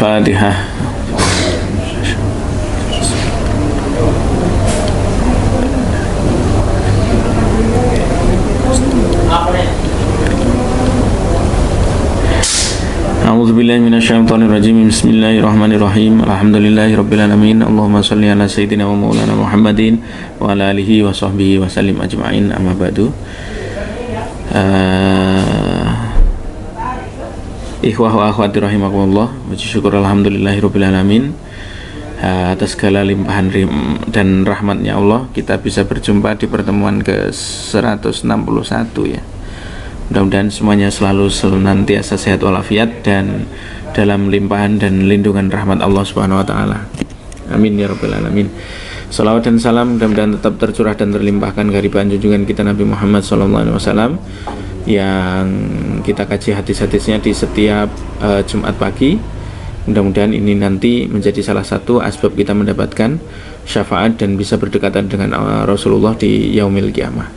Al-Fatihah. A'udzubillahi minasyaitonirrajim. Bismillahirrahmanirrahim. Alhamdulillahirabbil alamin. Allahumma shalli ala sayyidina wa maulana Muhammadin wa ala alihi wa sahbihi wa sallim ajma'in. Amma ba'du. Ikhwah wa akhwati rahimakumullah, puji syukur alhamdulillahirabbil alamin. Atas segala limpahan dan rahmatnya Allah, kita bisa berjumpa di pertemuan ke 161 ya. Mudah-mudahan semuanya selalu senantiasa sehat walafiat dan dalam limpahan dan lindungan rahmat Allah Subhanahu wa taala. Amin ya rabbal alamin. Salawat dan salam mudah-mudahan tetap tercurah dan terlimpahkan kehadiran junjungan kita Nabi Muhammad SAW yang kita kaji hadis-hadisnya di setiap Jumat pagi. Mudah-mudahan ini nanti menjadi salah satu asbab kita mendapatkan syafaat dan bisa berdekatan dengan Rasulullah di yaumil qiyamah.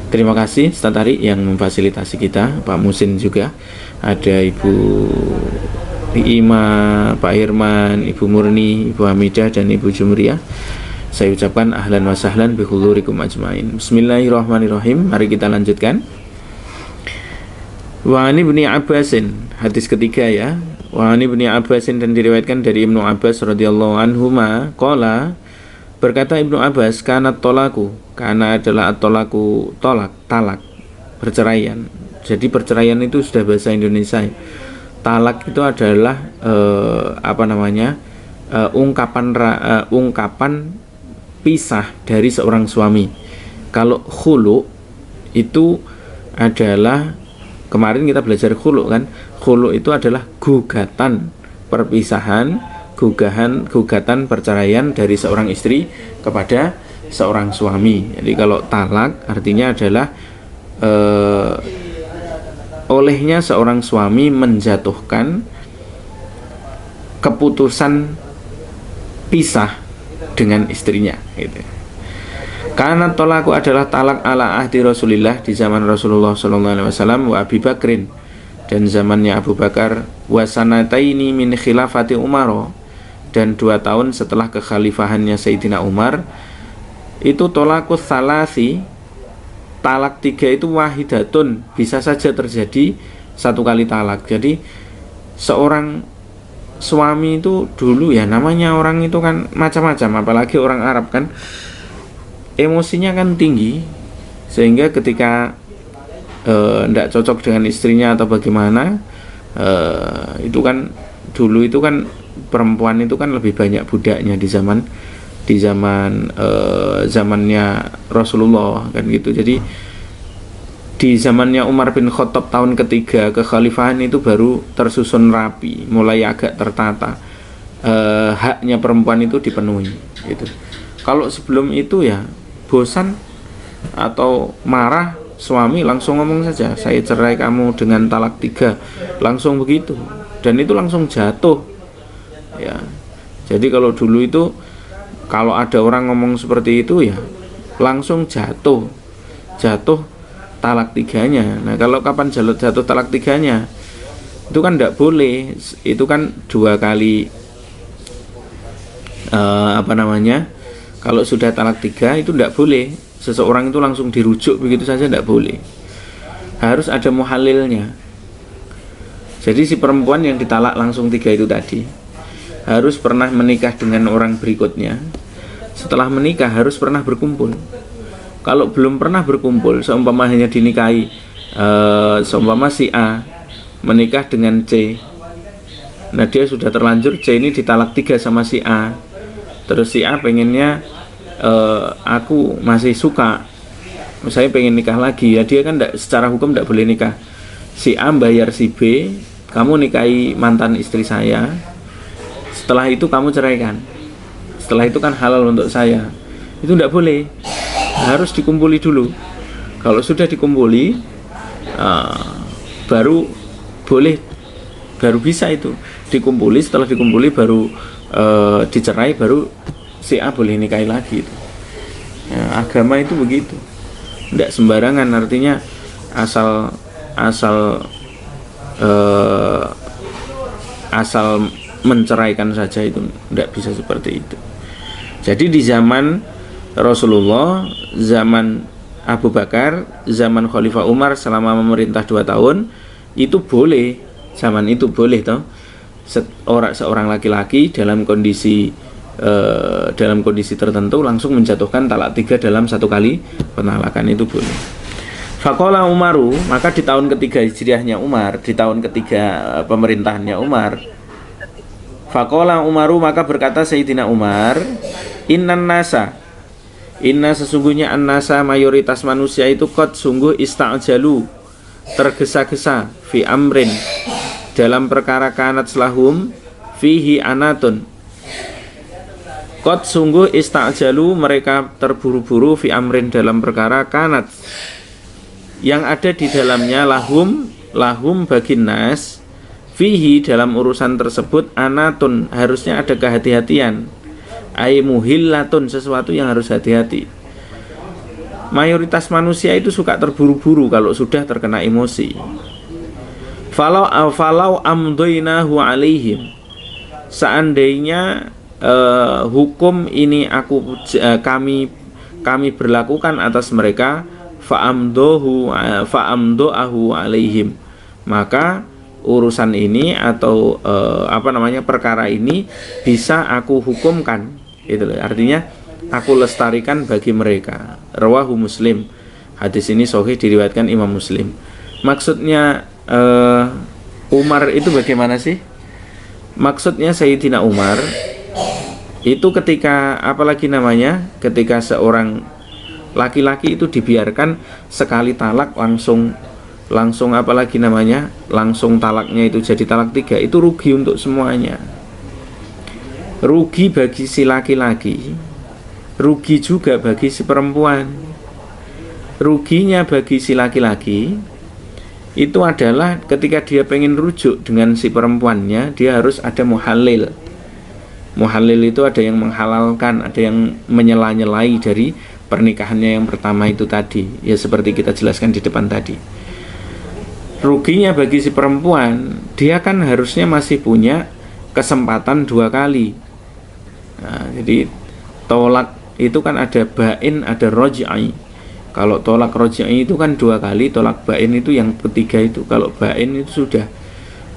Terima kasih Ustaz Tari yang memfasilitasi kita, Pak Musin juga, ada Ibu Ima, Pak Hirman, Ibu Murni, Ibu Hamidah dan Ibu Jumriyah. Saya ucapkan ahlan wa sahlan bi hulurikum ajmain. Bismillahirrahmanirrahim. Mari kita lanjutkan. Wa ani ibni Abbasin, hadis ketiga ya. Wa ani ibni Abbasin, dan diriwayatkan dari Ibnu Abbas radhiyallahu anhuma qala, berkata Ibnu Abbas, kanat tolaku, karena adalah at-tolaku talak, perceraian. Jadi perceraian itu sudah bahasa Indonesia. Talak itu adalah ungkapan pisah dari seorang suami. Kalau khulu itu adalah, kemarin kita belajar khulu kan, khulu itu adalah gugatan perpisahan, gugatan perceraian dari seorang istri kepada seorang suami. Jadi kalau talak artinya adalah olehnya seorang suami menjatuhkan keputusan pisah dengan istrinya gitu. Karena tolaku adalah talak ala ahdi Rasulillah, di zaman Rasulullah SAW, wa Abi Bakrin, dan zamannya Abu Bakar, wa sanataini min khilafati Umar, dan 2 tahun setelah kekhalifahannya Sayyidina Umar. Itu tolaku salasi, talak 3 itu wahidatun, bisa saja terjadi 1 kali talak. Jadi seorang suami itu dulu ya, namanya orang itu kan macam-macam, apalagi orang Arab kan emosinya kan tinggi, sehingga ketika tidak cocok dengan istrinya atau bagaimana, itu kan dulu itu kan perempuan itu kan lebih banyak budaknya di zamannya Rasulullah kan gitu. Jadi di zamannya Umar bin Khattab tahun ketiga kekhalifahan itu baru tersusun rapi, mulai agak tertata, haknya perempuan itu dipenuhi gitu. Kalau sebelum itu ya bosan atau marah, suami langsung ngomong saja, saya cerai kamu dengan talak 3, langsung begitu, dan itu langsung jatuh ya. Jadi kalau dulu itu kalau ada orang ngomong seperti itu ya langsung jatuh talak 3-nya. Nah kalau kapan jatuh talak 3-nya, itu kan tidak boleh, itu kan 2 kali kalau sudah talak 3 itu tidak boleh seseorang itu langsung dirujuk begitu saja, tidak boleh, harus ada muhalilnya. Jadi si perempuan yang ditalak langsung 3 itu tadi harus pernah menikah dengan orang berikutnya. Setelah menikah harus pernah berkumpul. Kalau belum pernah berkumpul, seumpama hanya dinikahi, seumpama si A menikah dengan C, nah dia sudah terlanjur, C ini ditalak 3 sama si A, terus si A pengennya aku masih suka, saya pengen nikah lagi ya, dia kan secara hukum tidak boleh nikah. Si A bayar si B, kamu nikahi mantan istri saya, setelah itu kamu ceraikan, setelah itu kan halal untuk saya. Itu tidak boleh, harus dikumpuli dulu. Kalau sudah dikumpuli baru boleh, baru bisa itu dikumpuli. Setelah dikumpuli baru dicerai, baru si A boleh nikahi lagi itu. Ya, agama itu begitu, tidak sembarangan. Artinya asal menceraikan saja, itu tidak bisa seperti itu. Jadi di zaman Rasulullah, zaman Abu Bakar, zaman Khalifah Umar selama memerintah 2 tahun itu boleh, zaman itu boleh toh seorang laki-laki dalam kondisi tertentu langsung menjatuhkan talak 3 dalam 1 kali penalakan, itu boleh. Faqala Umaru, maka di tahun ketiga hijriahnya Umar, di tahun ketiga pemerintahannya Umar, faqala Umaru, maka berkata Sayyidina Umar, Inna sesungguhnya an-nasa mayoritas manusia itu qad sungguh ista'jalu tergesa-gesa fi amrin dalam perkara kanat selahum fihi anatun. Qad sungguh ista'jalu mereka terburu-buru fi amrin dalam perkara kanat yang ada di dalamnya lahum bagi nas fihi dalam urusan tersebut anatun harusnya ada kehati-hatian. Ai muhillatun sesuatu yang harus hati-hati. Mayoritas manusia itu suka terburu-buru kalau sudah terkena emosi. Falau amdoinahu alaihim, seandainya hukum ini kami berlakukan atas mereka, fa'amdoahu alaihim, maka urusan ini atau perkara ini bisa aku hukumkan. Itu loh, artinya aku lestarikan bagi mereka. Rawahu Muslim. Hadis ini sahih, diriwayatkan Imam Muslim. Maksudnya Umar itu bagaimana sih? Maksudnya Sayyidina Umar itu ketika ketika seorang laki-laki itu dibiarkan sekali talak langsung langsung talaknya itu jadi talak 3, itu rugi untuk semuanya. Rugi bagi si laki-laki, rugi juga bagi si perempuan. Ruginya bagi si laki-laki itu adalah ketika dia pengen rujuk dengan si perempuannya, dia harus ada muhalil. Muhalil itu ada yang menghalalkan, ada yang menyela-nyelai dari pernikahannya yang pertama itu tadi, ya seperti kita jelaskan di depan tadi. Ruginya bagi si perempuan, dia kan harusnya masih punya kesempatan 2 kali. Nah, jadi tolak itu kan ada bain, ada roj'i. Kalau tolak roj'i itu kan 2 kali, tolak bain itu yang ketiga itu. Kalau bain itu sudah,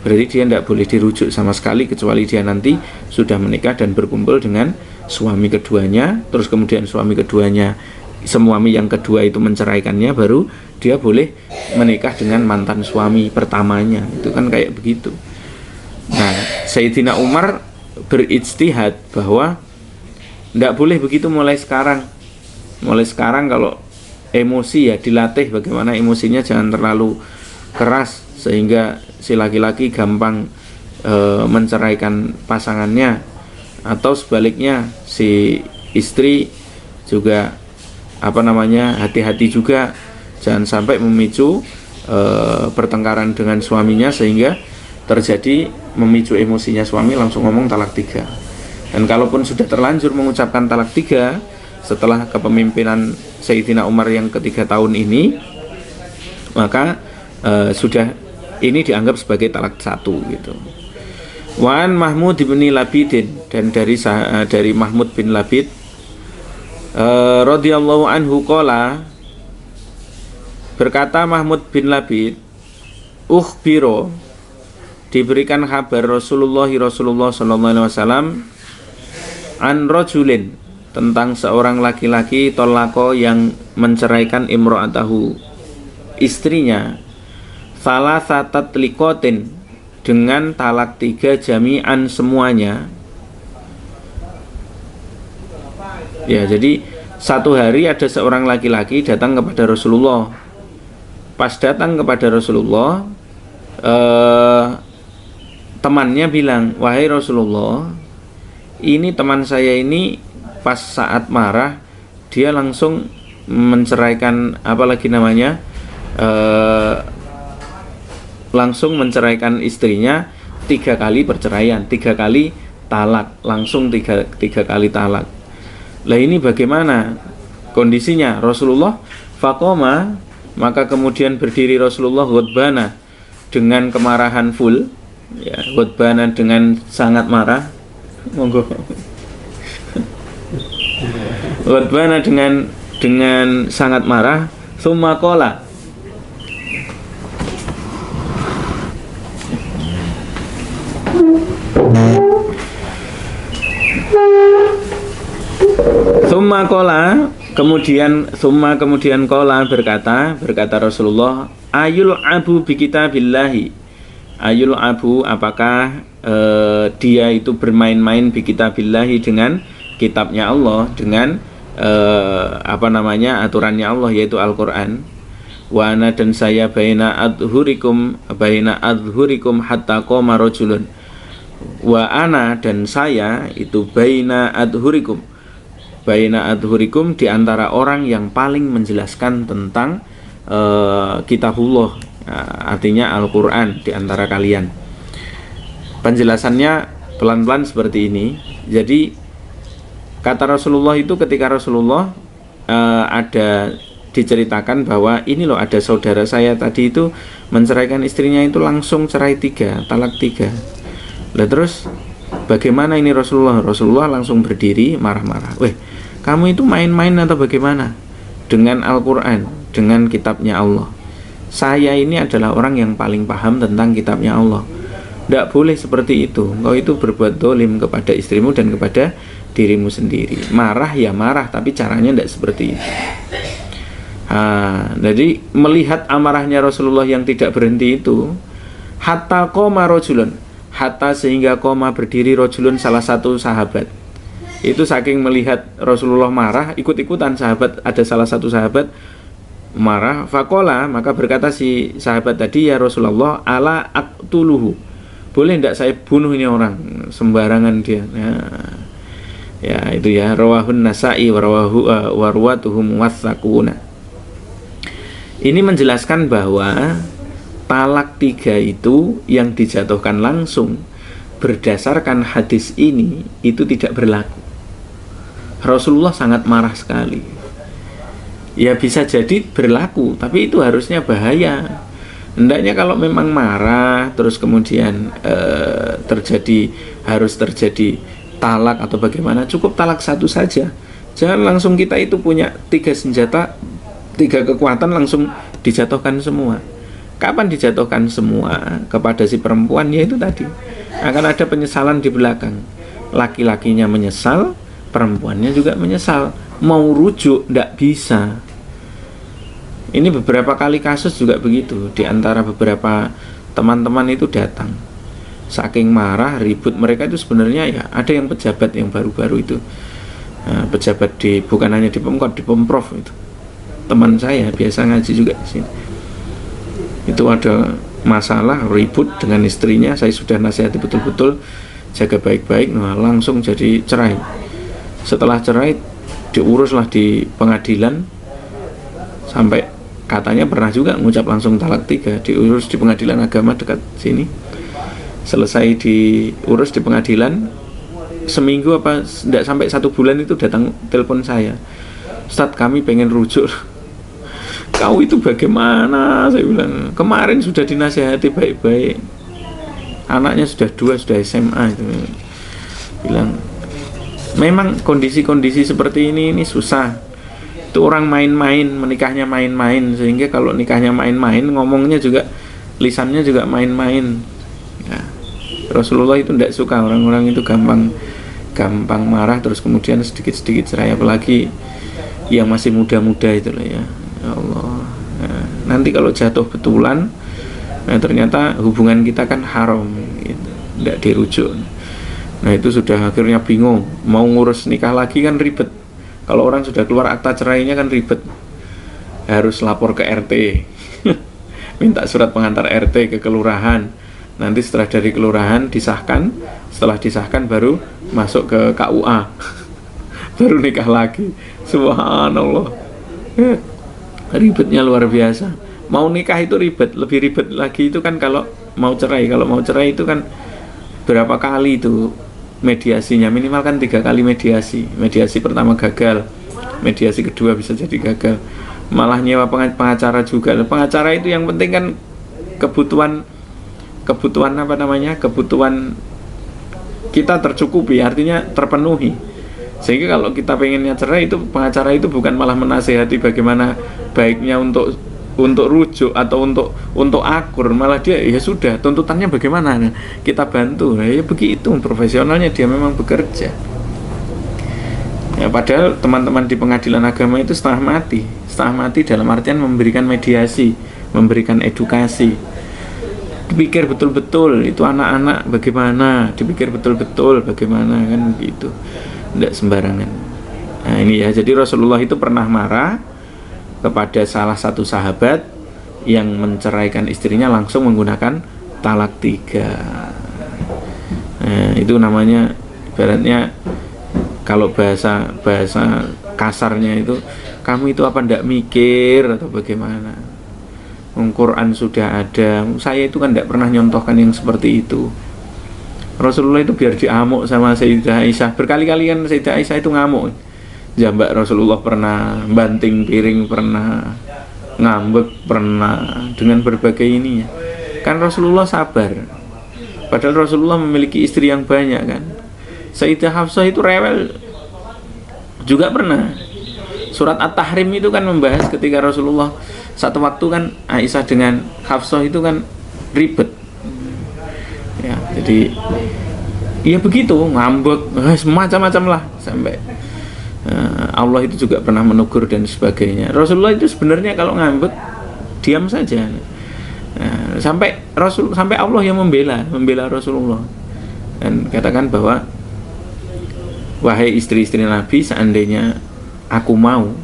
berarti dia tidak boleh dirujuk sama sekali kecuali dia nanti sudah menikah dan berkumpul dengan suami keduanya, terus kemudian suami yang kedua itu menceraikannya, baru dia boleh menikah dengan mantan suami pertamanya. Itu kan kayak begitu. Nah, Sayyidina Umar berijtihad bahwa tidak boleh begitu mulai sekarang. Mulai sekarang kalau emosi ya dilatih bagaimana emosinya jangan terlalu keras sehingga si laki-laki gampang menceraikan pasangannya, atau sebaliknya si istri juga hati-hati juga, jangan sampai memicu pertengkaran dengan suaminya sehingga terjadi memicu emosinya suami langsung ngomong talak 3. Dan kalaupun sudah terlanjur mengucapkan talak 3 setelah kepemimpinan Sayyidina Umar yang ke-3 tahun ini, maka sudah ini dianggap sebagai talak 1 gitu. Wan Mahmud bin Labidin, dan dari Mahmud bin Labid radhiyallahu anhu qala, berkata Mahmud bin Labid, ukhbiro, diberikan kabar Rasulullah sallallahu alaihi wasallam, an rajulin, tentang seorang laki-laki tolako yang menceraikan imro'atahu, istrinya, salasatat likotin, dengan talak 3 jami'an semuanya. Ya, jadi satu hari ada seorang laki-laki datang kepada Rasulullah. Pas datang kepada Rasulullah, temannya bilang, wahai Rasulullah, ini teman saya ini pas saat marah dia langsung menceraikan langsung menceraikan istrinya 3 kali perceraian, 3 kali talak, langsung 3 kali talak. Lah ini bagaimana kondisinya? Rasulullah faqoma, maka kemudian berdiri Rasulullah ghadbana, dengan kemarahan full, Ya, ghadbana dengan sangat marah. Monggo. Ghadbana dengan sangat marah. Tsumma qala. Kemudian qala berkata Rasulullah, ayul abu bi kitabillahi. Ayul abu, apakah dia itu bermain-main bi kitabillahi dengan kitabnya Allah, dengan aturannya Allah, yaitu Al-Qur'an. Wa ana, dan saya baina adhurikum hatta qama rajulun. Wa ana, dan saya itu baina adhurikum di antara orang yang paling menjelaskan tentang kitabullah, artinya Al-Qur'an, di antara kalian. Penjelasannya pelan-pelan seperti ini. Jadi kata Rasulullah itu, ketika Rasulullah ada diceritakan bahwa ini loh, ada saudara saya tadi itu menceraikan istrinya itu langsung cerai 3, talak 3. Lah terus bagaimana ini Rasulullah? Rasulullah langsung berdiri marah-marah. Weh, kamu itu main-main atau bagaimana dengan Al-Qur'an, dengan kitabnya Allah? Saya ini adalah orang yang paling paham tentang kitabnya Allah. Tidak boleh seperti itu. Engkau itu berbuat dolim kepada istrimu dan kepada dirimu sendiri. Marah ya marah, tapi caranya tidak seperti itu. Jadi melihat amarahnya Rasulullah yang tidak berhenti itu, hatta qoma rajulun, hatta sehingga qoma berdiri rajulun, salah satu sahabat. Itu saking melihat Rasulullah marah, ikut-ikutan sahabat, ada salah satu sahabat marah. Faqala, maka berkata si sahabat tadi, ya Rasulullah, ala aqtuluhu, boleh tidak saya bunuh ini orang, sembarangan dia. Ya itu ya, rawahun Nasa'i warwatuhum wathaquna. Ini menjelaskan bahwa talak 3 itu yang dijatuhkan langsung berdasarkan hadis ini itu tidak berlaku. Rasulullah sangat marah sekali. Ya bisa jadi berlaku, tapi itu harusnya bahaya. Hendaknya kalau memang marah terus kemudian harus terjadi talak atau bagaimana, cukup talak 1 saja. Jangan langsung kita itu punya 3 senjata, 3 kekuatan langsung dijatuhkan semua. Kapan dijatuhkan semua kepada si perempuan? Ya itu tadi, akan ada penyesalan di belakang. Laki-lakinya menyesal, perempuannya juga menyesal. Mau rujuk tidak bisa. Ini beberapa kali kasus juga begitu. Di antara beberapa teman-teman itu datang, saking marah, ribut. Mereka itu sebenarnya ya ada yang pejabat yang baru-baru itu, pejabat bukan hanya di Pemkot, di Pemprov itu. Teman saya biasa ngaji juga di sini. Itu ada masalah ribut dengan istrinya, saya sudah nasihati betul-betul, jaga baik-baik, langsung jadi cerai. Setelah cerai diuruslah di pengadilan, sampai katanya pernah juga ngucap langsung talak 3, diurus di pengadilan agama dekat sini. Selesai diurus di pengadilan, seminggu apa tidak sampai 1 bulan itu datang telepon saya, Ustadz kami pengen rujuk. Kau itu bagaimana? Saya bilang, kemarin sudah dinasihati baik-baik, anaknya sudah 2, sudah SMA itu. Bilang, memang kondisi-kondisi seperti ini susah. Itu orang main-main, menikahnya main-main, sehingga kalau nikahnya main-main, ngomongnya juga, lisannya juga main-main. Ya, Rasulullah itu tidak suka orang-orang itu gampang marah, terus kemudian sedikit-sedikit cerai, apalagi yang masih muda-muda itu lah ya. Ya Allah, nanti kalau jatuh betulan, ternyata hubungan kita kan haram, gitu, tidak dirujuk. Nah itu sudah akhirnya bingung, mau ngurus nikah lagi kan ribet. Kalau orang sudah keluar akta cerainya kan ribet, harus lapor ke RT, minta surat pengantar RT ke kelurahan. Nanti setelah dari kelurahan disahkan, setelah disahkan baru masuk ke KUA, baru nikah lagi. Subhanallah, ribetnya luar biasa. Mau nikah itu ribet, lebih ribet lagi itu kan kalau mau cerai. Kalau mau cerai itu kan berapa kali itu mediasinya, minimal kan 3 kali mediasi pertama gagal, mediasi kedua bisa jadi gagal, malah nyewa pengacara juga. Pengacara itu yang penting kan kebutuhan kebutuhan apa namanya, kebutuhan kita tercukupi, artinya terpenuhi. Sehingga kalau kita pengennya cerai, itu pengacara itu bukan malah menasehati bagaimana baiknya untuk rujuk atau untuk akur, malah dia ya sudah tuntutannya bagaimana, nah, kita bantu. Nah, ya begitu profesionalnya dia memang bekerja. Ya, padahal teman-teman di pengadilan agama itu setengah mati dalam artian memberikan mediasi, memberikan edukasi, dipikir betul-betul itu anak-anak bagaimana, dipikir betul-betul bagaimana, kan begitu, tidak sembarangan. Nah ini ya, jadi Rasulullah itu pernah marah kepada salah satu sahabat yang menceraikan istrinya langsung menggunakan talak 3. Nah, itu namanya ibaratnya kalau bahasa kasarnya itu, kamu itu apa ndak mikir atau bagaimana? Quran sudah ada, saya itu kan tidak pernah nyontohkan yang seperti itu. Rasulullah itu biar diamuk sama Sayyidah Aisyah, berkali-kali kan Sayyidah Aisyah itu ngamuk, jambak Rasulullah, pernah banting piring, pernah ngambek, pernah dengan berbagai ininya. Kan Rasulullah sabar, padahal Rasulullah memiliki istri yang banyak kan. Sayyidah Hafsah itu rewel juga pernah. Surat At-Tahrim itu kan membahas ketika Rasulullah satu waktu kan Aisyah dengan Hafsah itu kan ribet ya, jadi ya begitu, ngambek semacam-macam lah, sampai Allah itu juga pernah menegur dan sebagainya. Rasulullah itu sebenarnya kalau ngambek diam saja, sampai Allah yang membela Rasulullah dan katakan bahwa wahai istri-istri Nabi, seandainya aku mau,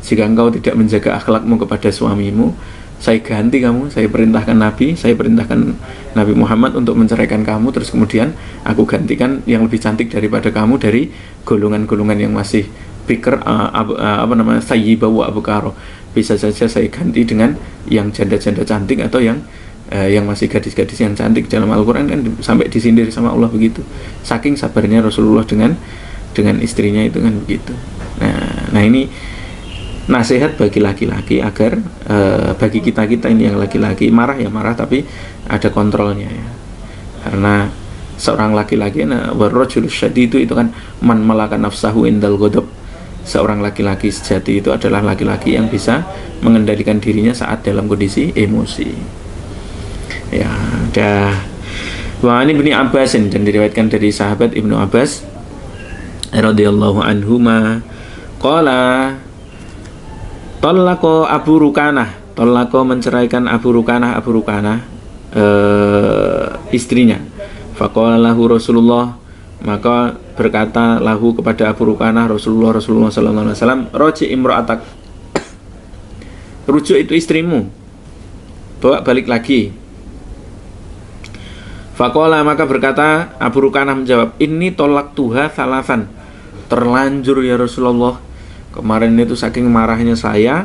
jika engkau tidak menjaga akhlakmu kepada suamimu, saya ganti kamu, saya perintahkan Nabi Muhammad untuk menceraikan kamu, terus kemudian aku gantikan yang lebih cantik daripada kamu dari golongan-golongan yang masih bikr, sayyibah wa abukaro. Bisa saja saya ganti dengan yang janda-janda cantik atau yang masih gadis-gadis yang cantik. Dalam Al-Quran kan sampai disindir sama Allah begitu, saking sabarnya Rasulullah dengan istrinya itu kan begitu. Nah ini nasihat bagi laki-laki agar bagi kita ini yang laki-laki, marah ya marah, tapi ada kontrolnya ya. Karena seorang laki-laki, warrajul syadid itu kan man malaka nafsahu indal ghadab. Seorang laki-laki sejati itu adalah laki-laki yang bisa mengendalikan dirinya saat dalam kondisi emosi. Ya, dah. Wa ani Ibnu Abbas, dan diriwayatkan dari sahabat Ibnu Abbas radhiyallahu anhuma qala talaqo Abu Rukanah, talaqo menceraikan Abu Rukanah istrinya. Faqala lahu Rasulullah, maka berkata lahu kepada Abu Rukanah Rasulullah sallallahu alaihi wasallam, roji imra'atak, rujuk itu istrimu, bawa balik lagi. Faqala, maka berkata Abu Rukanah menjawab, ini tolak tuha salasan, terlanjur ya Rasulullah, kemarin itu saking marahnya saya,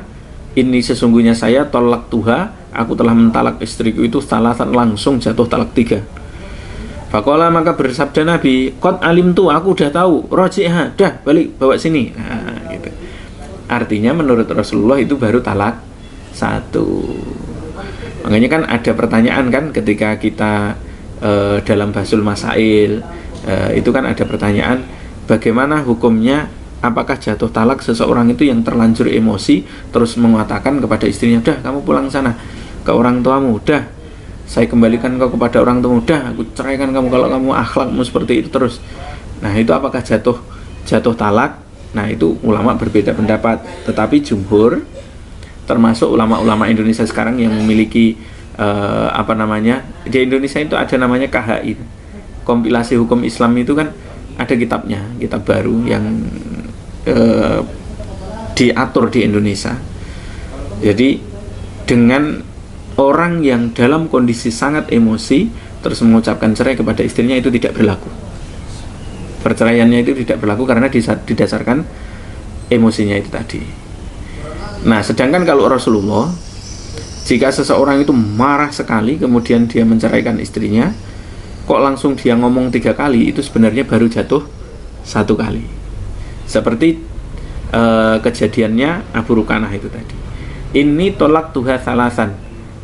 ini sesungguhnya saya tolak tuha, aku telah mentalak istriku itu salasan, langsung jatuh talak 3. Faqala, maka bersabda Nabi, qad alimtu, aku udah tahu, roji'ha, dah balik, bawa sini. Nah, gitu. Artinya menurut Rasulullah itu baru talak 1. Makanya kan ada pertanyaan kan ketika kita dalam Basul Masail, itu kan ada pertanyaan, bagaimana hukumnya, apakah jatuh talak seseorang itu yang terlanjur emosi terus mengatakan kepada istrinya, dah kamu pulang sana ke orang tuamu, dah saya kembalikan kau kepada orang tuamu, dah aku ceraikan kamu kalau kamu akhlakmu seperti itu terus. Nah itu apakah jatuh talak? Nah itu ulama berbeda pendapat, tetapi jumhur termasuk ulama-ulama Indonesia sekarang yang memiliki di Indonesia itu ada namanya KHI, kompilasi hukum Islam, itu kan ada kitabnya, kitab baru yang diatur di Indonesia. Jadi dengan orang yang dalam kondisi sangat emosi terus mengucapkan cerai kepada istrinya itu tidak berlaku, perceraiannya itu tidak berlaku karena didasarkan emosinya itu tadi. Nah sedangkan kalau Rasulullah, jika seseorang itu marah sekali kemudian dia menceraikan istrinya, kok langsung dia ngomong 3 kali, itu sebenarnya baru jatuh 1 kali. Seperti kejadiannya Abu Rukanah itu tadi. Ini tolak tuha salasan,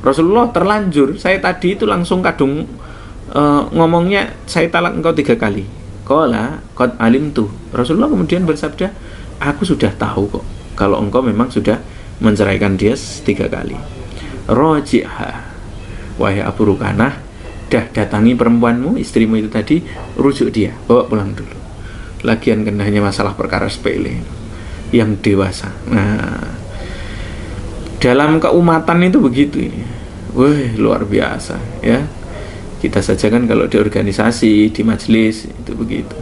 Rasulullah terlanjur, saya tadi itu langsung kadung ngomongnya saya talak engkau 3 kali. Qala qad alimtu. Rasulullah kemudian bersabda, aku sudah tahu kok kalau engkau memang sudah menceraikan dia 3 kali. Roji'ha, wahai Abu Rukanah, dah datangi perempuanmu, istrimu itu tadi, rujuk dia, bawa pulang dulu. Lagian kan hanya masalah perkara sepele yang dewasa. Nah, dalam keumatan itu begitu ini. Wah, luar biasa ya. Kita saja kan kalau di organisasi, di majelis itu begitu.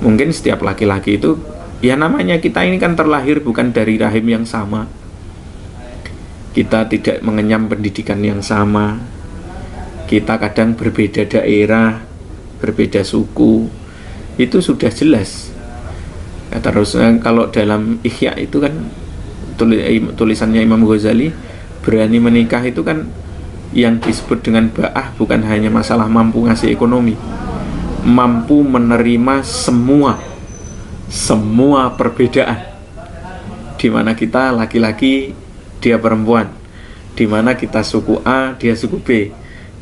Mungkin setiap laki-laki itu, ya namanya kita ini kan terlahir bukan dari rahim yang sama. Kita tidak mengenyam pendidikan yang sama. Kita kadang berbeda daerah, berbeda suku. Itu sudah jelas. Ya, terus kalau dalam Ihya itu kan tulisannya Imam Ghazali, berani menikah itu kan yang disebut dengan ba'ah bukan hanya masalah mampu ngasih ekonomi, mampu menerima semua perbedaan, dimana kita laki-laki, dia perempuan, dimana kita suku A, dia suku B,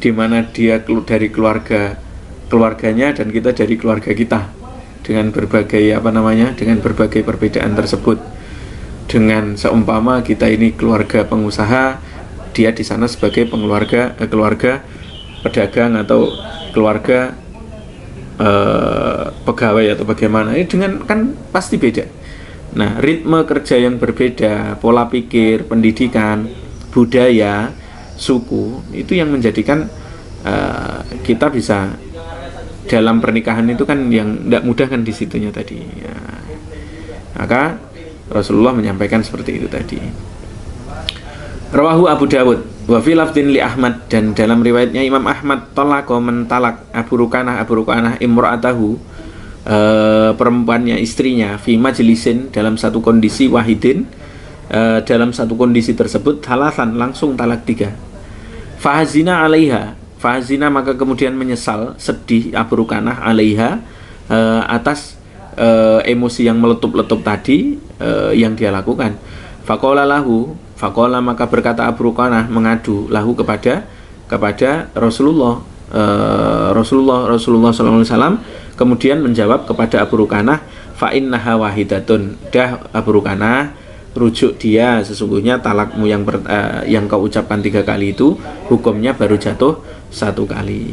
dimana dia dari keluarganya dan kita dari keluarga kita, dengan berbagai dengan berbagai perbedaan tersebut. Dengan seumpama kita ini keluarga pengusaha, dia di sana sebagai keluarga pedagang atau keluarga pegawai atau bagaimana, ini dengan kan pasti beda. Nah, ritme kerja yang berbeda, pola pikir, pendidikan, budaya, suku, itu yang menjadikan kita bisa dalam pernikahan itu kan yang tidak mudah kan di situnya tadi ya. Maka Rasulullah menyampaikan seperti itu tadi. Rawahu Abu Dawud wa fi lafdin li Ahmad, dan dalam riwayatnya Imam Ahmad, talaqo mentalak Abu Rukanah imra'atahu, perempuannya, istrinya, fi majlisin, dalam satu kondisi, wahidin, dalam satu kondisi tersebut, halasan, langsung talak 3. Fahazina alaiha, fahazina maka kemudian menyesal, sedih Abu Rukanah alaiha, atas emosi yang meletup-letup tadi yang dia lakukan. Faqala maka berkata Abu Rukanah, mengadu lahu kepada Rasulullah SAW, kemudian menjawab kepada Abu Rukanah, fa innaha wahidatun, dah Abu Rukanah, rujuk dia, sesungguhnya talakmu yang kau ucapkan 3 kali itu hukumnya baru jatuh 1 kali.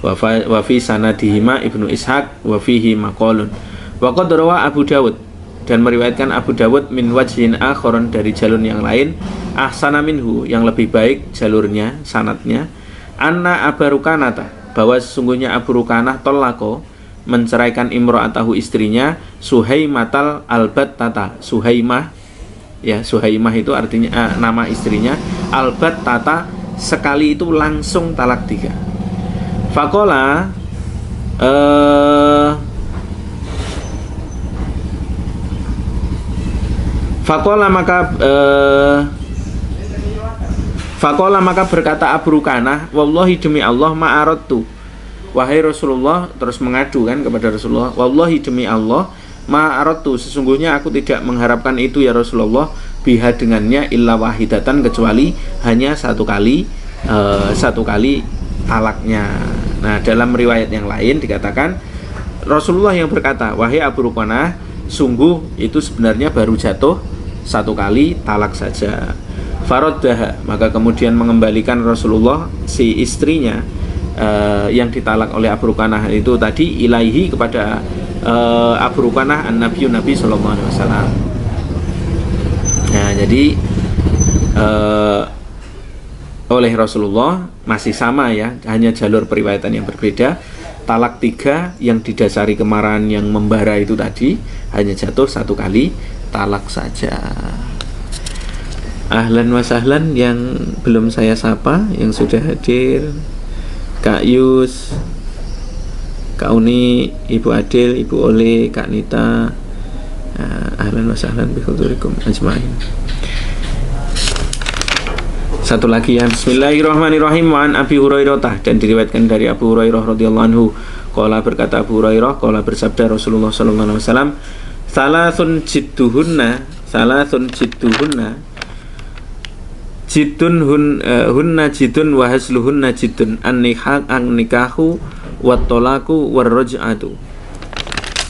Wa fi sanadihima Ibnu Ishaq wa fihi maqalun. Wa qad rawa Abu Dawud, dan meriwayatkan Abu Dawud min wajhin akharon, dari jalur yang lain, ahsana minhu, yang lebih baik jalurnya, sanadnya, anna Abu Rukanah, bahwa sesungguhnya Abu Rukanah tolako, menceraikan imro'atahu, istrinya, Suhaimatal albattata, Suhaimah ya, Suhaimah itu artinya nama istrinya, albattata, sekali itu langsung talak 3. Faqala Faqala maka berkata Abu Rukanah, wallahi demi Allah, ma'aradtu, wahai Rasulullah, terus mengadu kan kepada Rasulullah, wallahi demi Allah, ma'aradtu, sesungguhnya aku tidak mengharapkan itu ya Rasulullah, biha dengannya, illa wahidatan, kecuali hanya 1 kali, 1 kali talaknya. Nah, dalam riwayat yang lain dikatakan Rasulullah yang berkata, wahai Abu Rukanah, sungguh itu sebenarnya baru jatuh 1 kali talak saja. Faraddaha, maka kemudian mengembalikan Rasulullah si istrinya yang ditalak oleh Abu Rukanah itu tadi, ilaihi, kepada Abu Rukanah an-Nabi sallallahu alaihi wasallam. Nah, jadi oleh Rasulullah masih sama ya, hanya jalur periwayatan yang berbeda. Talak 3 yang didasari kemarahan yang membara itu tadi hanya jatuh 1 kali talak saja. Ahlan wa sahlan yang belum saya sapa, yang sudah hadir, Kak Yus, Kak Uni, Ibu Adil, Ibu Ole, Kak Nita, ahlan wa sahlan bihudurikum ajmain. Satu lagi ya, bismillahirrahmanirrahim. Wa an Abi Hurairah, dan diriwayatkan dari Abu Hurairah radhiyallahu anhu, qala, berkata Abu Hurairah, qala, bersabda Rasulullah sallallahu alaihi wasallam, salasun jidduhunna, hunna jidun wa hasluhunna jidun an nikahu wat tolaku war raj'atu.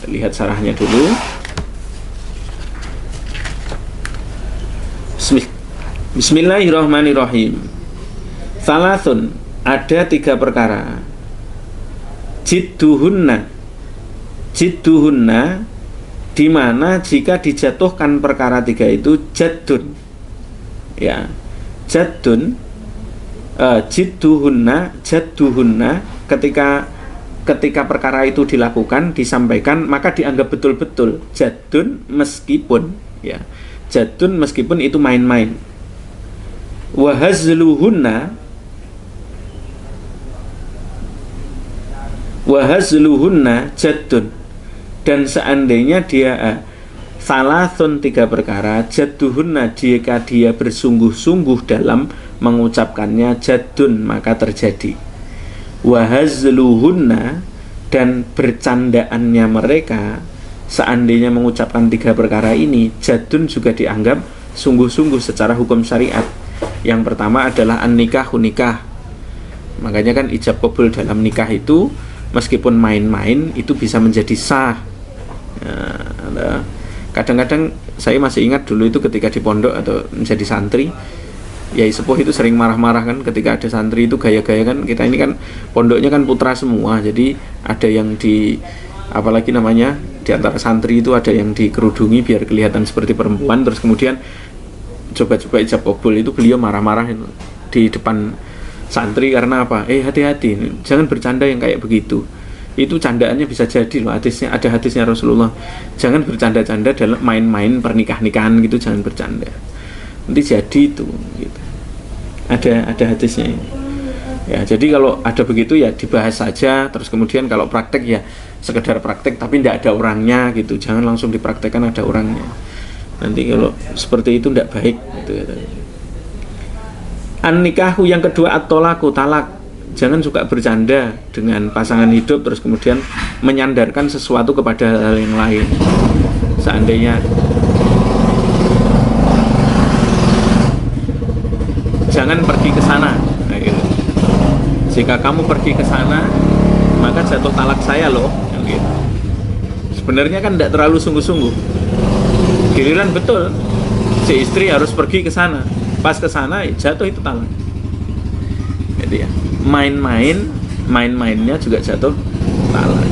Lihat sarahnya dulu. Bismillahirrahmanirrahim. Salasun, ada 3 perkara. Jidduhunna di mana jika dijatuhkan perkara 3 itu jaddun. Ya. Jaddun jidduhunna ketika perkara itu dilakukan, disampaikan, maka dianggap betul-betul jaddun meskipun itu main-main. Wa hazluhunna jaddun, dan seandainya dia salasun 3 perkara, jadduhunna jika dia bersungguh-sungguh dalam mengucapkannya jaddun maka terjadi. Wa hazluhunna, dan bercandaannya mereka seandainya mengucapkan 3 perkara ini, jaddun juga dianggap sungguh-sungguh secara hukum syariat. Yang pertama adalah an-nikahu, nikah. Makanya kan ijab qabul dalam nikah itu meskipun main-main itu bisa menjadi sah. Kadang-kadang saya masih ingat dulu itu ketika di pondok atau menjadi santri, Yai sepuh itu sering marah-marah kan ketika ada santri itu gaya-gaya kan. Kita ini kan pondoknya kan putra semua, jadi ada yang di apalagi namanya di antara santri itu ada yang dikerudungi biar kelihatan seperti perempuan, terus kemudian coba-coba ijab qabul itu beliau marah-marah di depan santri karena apa? Hati-hati, jangan bercanda yang kayak begitu. Itu candaannya bisa jadi loh, hadisnya ada hadisnya Rasulullah. Jangan bercanda-canda dalam main-main pernikahan-nikahan gitu, jangan bercanda. Nanti jadi itu gitu. Ada hadisnya ini. Ya, jadi kalau ada begitu ya dibahas saja, terus kemudian kalau praktek ya sekedar praktek tapi tidak ada orangnya gitu. Jangan langsung dipraktekkan ada orangnya. Nanti kalau seperti itu tidak baik gitu ya. An-nikahu yang kedua at-tolaku, talak. Jangan suka bercanda dengan pasangan hidup terus kemudian menyandarkan sesuatu kepada hal yang lain. Seandainya jangan pergi ke sana. Nah, gitu. Jika kamu pergi ke sana, maka jatuh talak saya loh. Gitu. Sebenarnya kan tidak terlalu sungguh-sungguh. Giliran betul, si istri harus pergi ke sana. Pas ke sana jatuh itu talak. Jadi ya, main-mainnya juga jatuh talak.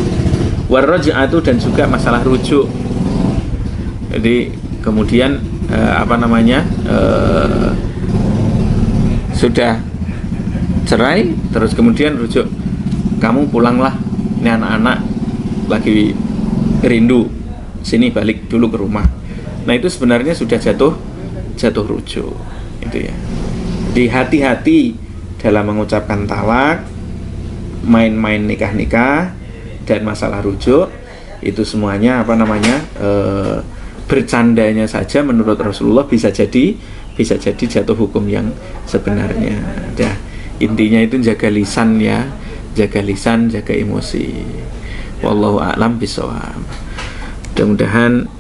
Warraj'atu, dan juga masalah rujuk. Jadi kemudian sudah cerai terus kemudian rujuk, kamu pulanglah, ini anak-anak lagi rindu, sini balik dulu ke rumah. Nah itu sebenarnya sudah jatuh rujuk itu ya. Jadi hati-hati dalam mengucapkan talak, main-main nikah-nikah, dan masalah rujuk. Itu semuanya bercandanya saja menurut Rasulullah bisa jadi jatuh hukum yang sebenarnya. Nah, intinya itu jaga lisan ya, jaga lisan, jaga emosi. Wallahu a'lam bishawab. Mudah-mudahan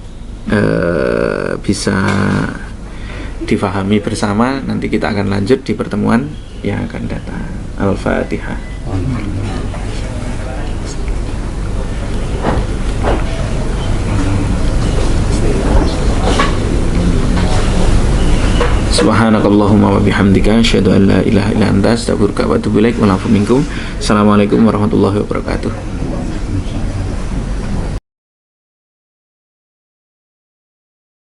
bisa difahami bersama. Nanti kita akan lanjut di pertemuan yang akan datang. Al-Fatihah. Subhanakallahumma wa bihamdika asyhadu an la ilaha illa anta astaghfiruka wa atubu ilaik. Wa lafu minkum. Assalamualaikum warahmatullahi wabarakatuh.